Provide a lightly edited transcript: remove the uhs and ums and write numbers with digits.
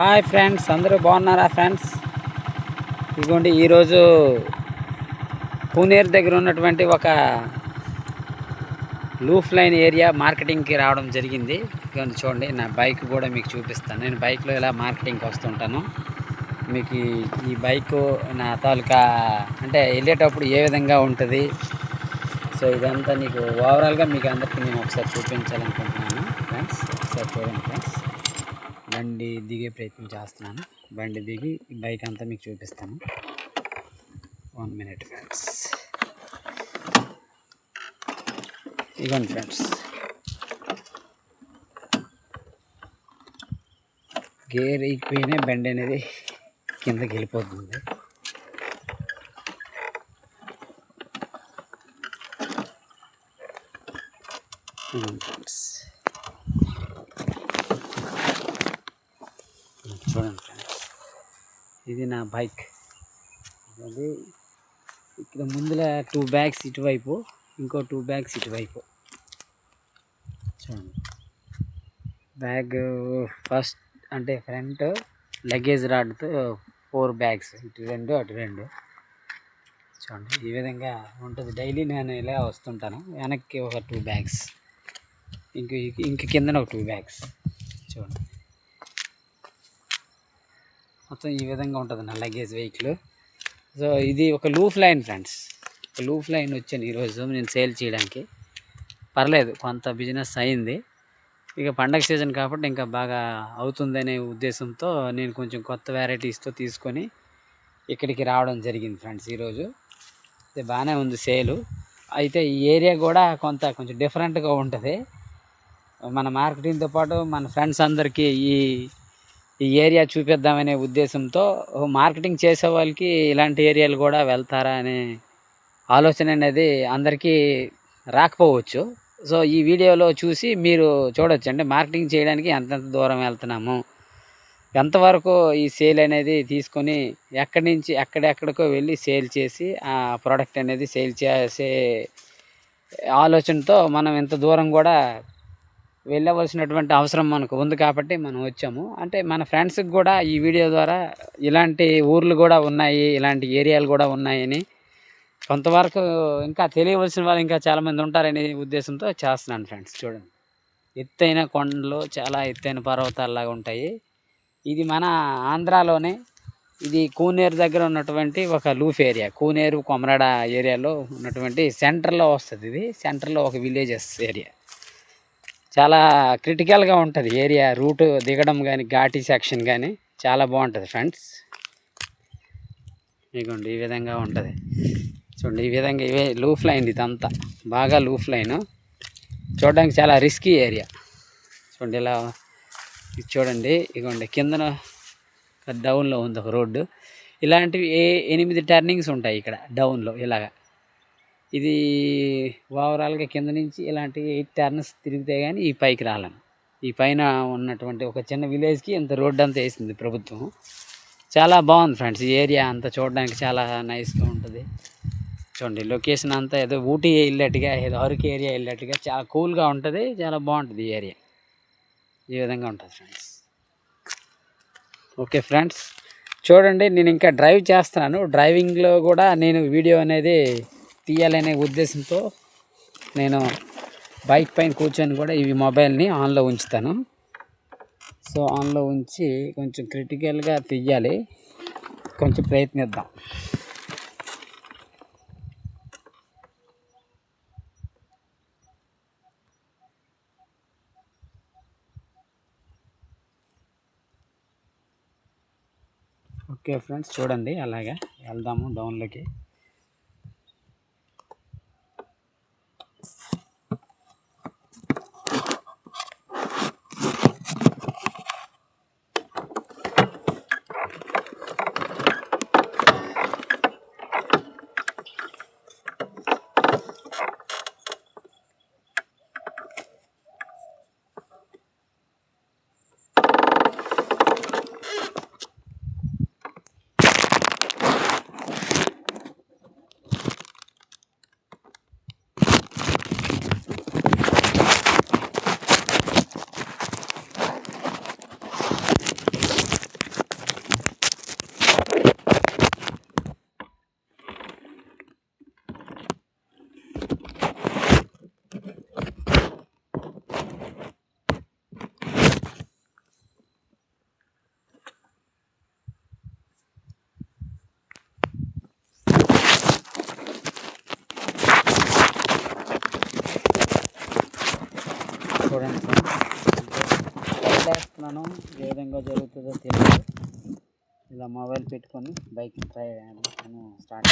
Hi friends, అందరూ బాగున్నారా friends? ఇదిగోండి, ఈరోజు పూనేరు దగ్గర ఉన్నటువంటి ఒక లూఫ్ లైన్ ఏరియా మార్కెటింగ్కి రావడం జరిగింది. ఇదిగోండి చూడండి, నా బైక్ కూడా మీకు చూపిస్తాను. నేను బైక్లో ఇలా మార్కెటింగ్కి వస్తుంటాను. మీకు ఈ బైకు నా తాలూకా అంటే వెళ్ళేటప్పుడు ఏ విధంగా ఉంటుంది, సో ఇదంతా నీకు ఓవరాల్గా మీకు అందరికీ నేను ఒకసారి చూపించాలనుకుంటున్నాను ఫ్రెండ్స్. ఒకసారి చూడండి ఫ్రెండ్స్, బండి దిగే ప్రయత్నం చేస్తున్నాను. బండి దిగి బైక్ అంతా మీకు చూపిస్తాను. 1 minute ఫ్రెండ్స్. ఇదిగోండి ఫ్రెండ్స్, గేర్ ఎక్కిపోయినా బండి అనేది కిందకి వెళ్ళిపోతుంది. ఫ్రెండ్స్ చూడండి ఫ్రెండ్స్, ఇది నా బైక్. అది ఇక్కడ ముందుల 2 బ్యాగ్స్ ఇటువైపు, ఇంకో 2 బ్యాగ్స్ ఇటువైపు. చూడండి, బ్యాగ్ ఫస్ట్ అంటే ఫ్రంట్ లగేజ్ రాడ్తో 4 బ్యాగ్స్, ఇటు 2 అటు 2. చూడండి, ఈ విధంగా ఉంటుంది. డైలీ నేను ఇలా వస్తుంటాను. వెనక్కి ఒక 2 బ్యాగ్స్, ఇంక కిందన ఒక 2 బ్యాగ్స్. చూడండి, మొత్తం ఈ విధంగా ఉంటుంది నా లగేజ్ వెహికల్. సో ఇది ఒక లూఫ్ లైన్ ఫ్రెండ్స్. ఒక లూఫ్ లైన్ వచ్చాను ఈరోజు నేను సేల్ చేయడానికి. పర్లేదు, కొంత బిజినెస్ అయింది. ఇక పండగ సీజన్ కాబట్టి ఇంకా బాగా అవుతుందనే ఉద్దేశంతో నేను కొంచెం కొత్త వెరైటీస్తో తీసుకొని ఇక్కడికి రావడం జరిగింది ఫ్రెండ్స్. ఈరోజు అయితే బాగానే ఉంది సేలు. అయితే ఈ ఏరియా కూడా కొంచెం డిఫరెంట్గా ఉంటుంది. మన మార్కెటింగ్తో పాటు మన ఫ్రెండ్స్ అందరికీ ఈ ఏరియా చూపిద్దామనే ఉద్దేశంతో మార్కెటింగ్ చేసే వాళ్ళకి ఇలాంటి ఏరియాలు కూడా వెళ్తారా అనే ఆలోచన అనేది అందరికీ రాకపోవచ్చు. సో ఈ వీడియోలో చూసి మీరు చూడొచ్చు, అంటే మార్కెటింగ్ చేయడానికి ఎంతెంత దూరం వెళ్తున్నాము, ఎంతవరకు ఈ సేల్ అనేది తీసుకొని ఎక్కడి నుంచి ఎక్కడెక్కడికో వెళ్ళి సేల్ చేసి ఆ ప్రోడక్ట్ అనేది సేల్ చేసే ఆలోచనతో మనం ఇంత దూరం కూడా వెళ్ళవలసినటువంటి అవసరం మనకు ఉంది కాబట్టి మనం వచ్చాము. అంటే మన ఫ్రెండ్స్కి కూడా ఈ వీడియో ద్వారా ఇలాంటి ఊర్లు కూడా ఉన్నాయి, ఇలాంటి ఏరియాలు కూడా ఉన్నాయని కొంతవరకు ఇంకా తెలియవలసిన వాళ్ళు ఇంకా చాలామంది ఉంటారనే ఉద్దేశంతో చేస్తున్నాను ఫ్రెండ్స్. చూడండి, ఎత్తైన కొండలు, చాలా ఎత్తైన పర్వతాల్లాగా ఉంటాయి. ఇది మన ఆంధ్రాలోనే, ఇది కూనేరు దగ్గర ఉన్నటువంటి ఒక లూఫ్ ఏరియా. కూనేరు కొమరాడ ఏరియాలో ఉన్నటువంటి సెంటర్లో వస్తుంది. ఇది సెంటర్లో ఒక విలేజెస్ ఏరియా. చాలా క్రిటికల్గా ఉంటుంది ఏరియా. రూటు దిగడం కానీ ఘాటీ సెక్షన్ కానీ చాలా బాగుంటుంది ఫ్రెండ్స్. ఇదిగోండి, ఈ విధంగా ఉంటుంది. చూడండి, ఈ విధంగా ఇవే లూఫ్ లైన్, ఇదంతా బాగా లూఫ్ లైను. చూడడానికి చాలా రిస్కీ ఏరియా. చూడండి, ఇలా చూడండి, ఇదిగోండి కిందన డౌన్లో ఉంది ఒక రోడ్డు. ఇలాంటివి 8 టర్నింగ్స్ ఉంటాయి ఇక్కడ డౌన్లో. ఇలాగా ఇది ఓవరాల్గా కింద నుంచి ఇలాంటి 8 టర్న్స్ తిరిగితే కానీ ఈ పైకి రాలేము. ఈ పైన ఉన్నటువంటి ఒక చిన్న విలేజ్కి ఇంత రోడ్డు అంతా వేసింది ప్రభుత్వం. చాలా బాగుంది ఫ్రెండ్స్. ఈ ఏరియా అంతా చూడడానికి చాలా నైస్గా ఉంటుంది. చూడండి, లొకేషన్ అంతా ఏదో ఊటీ వెళ్ళినట్టుగా, ఏదో అరకు ఏరియా వెళ్ళినట్టుగా చాలా కూల్గా ఉంటుంది. చాలా బాగుంటుంది ఈ ఏరియా. ఈ విధంగా ఉంటుంది ఫ్రెండ్స్. ఓకే ఫ్రెండ్స్, చూడండి, నేను ఇంకా డ్రైవ్ చేస్తున్నాను. డ్రైవింగ్లో కూడా నేను వీడియో అనేది తీయాలనే ఉద్దేశంతో నేను బైక్ పైన కూర్చొని కూడా ఇవి మొబైల్ని ఆన్లో ఉంచుతాను. సో ఆన్లో ఉంచి కొంచెం క్రిటికల్గా తీయాలి, కొంచెం ప్రయత్నిద్దాం. ఓకే ఫ్రెండ్స్, చూడండి, అలాగే వెళ్దాము డౌన్లోకి. చేస్తున్నాను, ఏ విధంగా జరుగుతుందో తెలియదు. ఇలా మొబైల్ పెట్టుకొని బైక్ నేను స్టార్ట్